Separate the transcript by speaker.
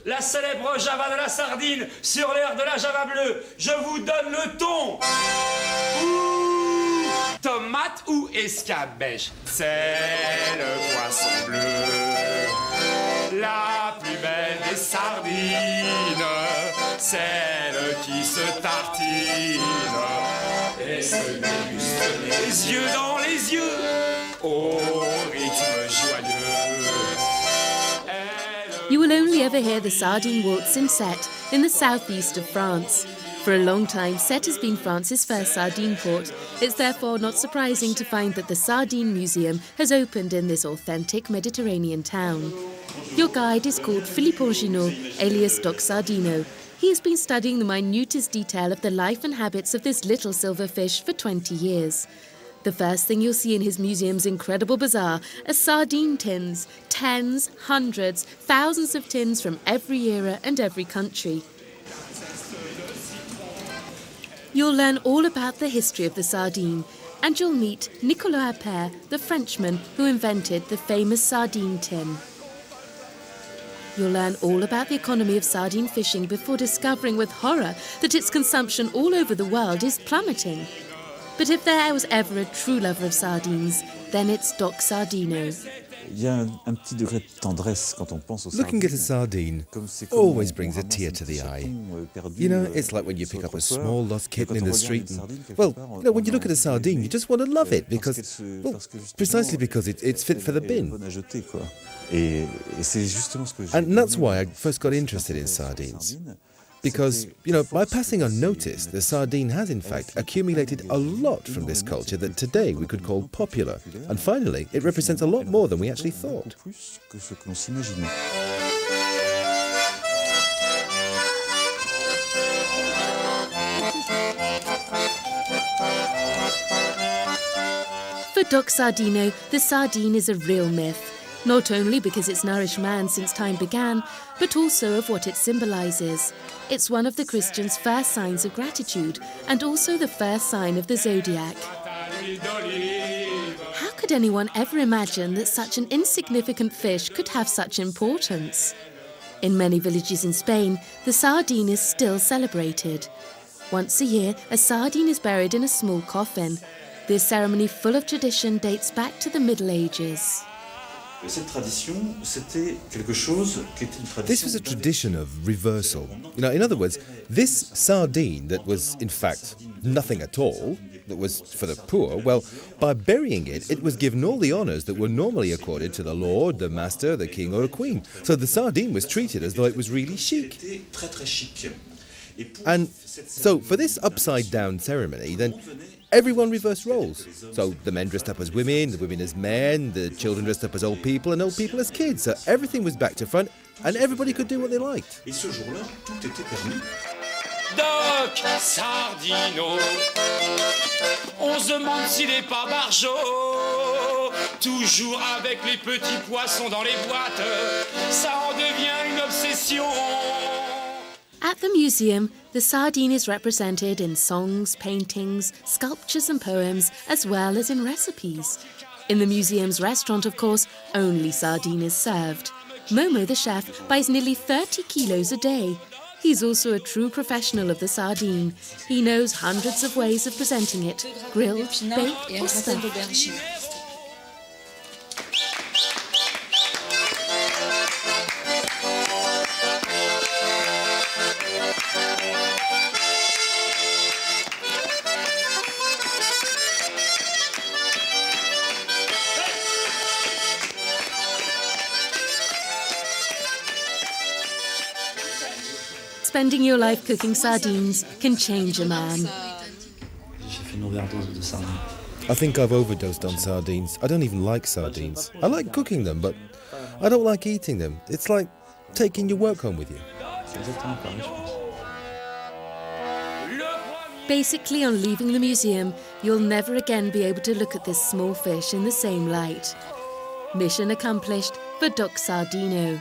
Speaker 1: la célèbre Java de la sardine sur l'air de la Java bleue. Je vous donne le ton. Ouh, tomate ou escabèche, c'est le poisson bleu. La plus belle des sardines, celle qui se tartine et se déguste les yeux dans les yeux au rythme joyeux.
Speaker 2: You will only ever hear the sardine waltz in Sète, in the southeast of France. For a long time, Sète has been France's first sardine port. It's therefore not surprising to find that the Sardine Museum has opened in this authentic Mediterranean town. Your guide is called Philippe, alias Doc Sardino. He has been studying the minutest detail of the life and habits of this little silver fish for 20 years. The first thing you'll see in his museum's incredible bazaar are sardine tins, tens, hundreds, thousands of tins from every era and every country. You'll learn all about the history of the sardine, and you'll meet Nicolas Appert, the Frenchman who invented the famous sardine tin. You'll learn all about the economy of sardine fishing before discovering with horror that its consumption all over the world is plummeting. But if there was ever a true lover of sardines, then it's Doc Sardino.
Speaker 3: Looking at a sardine always brings a tear to the eye. You know, it's like when you pick up a small lost kitten in the street and, well, you know, when you look at a sardine, you just want to love it because, well, precisely because it's fit for the bin. And that's why I first got interested in sardines. Because, you know, by passing unnoticed, the sardine has in fact accumulated a lot from this culture that today we could call popular. And finally, it represents a lot more than we actually thought.
Speaker 2: For Doc Sardino, the sardine is a real myth. Not only because it's nourished man since time began, but also of what it symbolises. It's one of the Christians' first signs of gratitude and also the first sign of the zodiac. How could anyone ever imagine that such an insignificant fish could have such importance? In many villages in Spain, the sardine is still celebrated. Once a year, a sardine is buried in a small coffin. This ceremony, full of tradition, dates back to the Middle Ages.
Speaker 3: This was a tradition of reversal. You know, in other words, this sardine that was, in fact, nothing at all, that was for the poor, well, by burying it, it was given all the honours that were normally accorded to the lord, the master, the king or a queen. So the sardine was treated as though it was really chic. And so for this upside-down ceremony, then everyone reversed roles. So the men dressed up as women, the women as men, the children dressed up as old people, and old people as kids. So everything was back to front, and everybody could do what they liked.
Speaker 1: Doc Sardino, on se demande s'il est pas barjot. Toujours avec les petits poissons dans les boîtes, ça en devient une obsession.
Speaker 2: At the museum, the sardine is represented in songs, paintings, sculptures and poems, as well as in recipes. In the museum's restaurant, of course, only sardine is served. Momo, the chef, buys nearly 30 kilos a day. He's also a true professional of the sardine. He knows hundreds of ways of presenting it, grilled, baked or stuffed. Spending your life cooking sardines can change a man.
Speaker 3: I think I've overdosed on sardines. I don't even like sardines. I like cooking them, but I don't like eating them. It's like taking your work home with you.
Speaker 2: Basically, on leaving the museum, you'll never again be able to look at this small fish in the same light. Mission accomplished for Doc Sardino.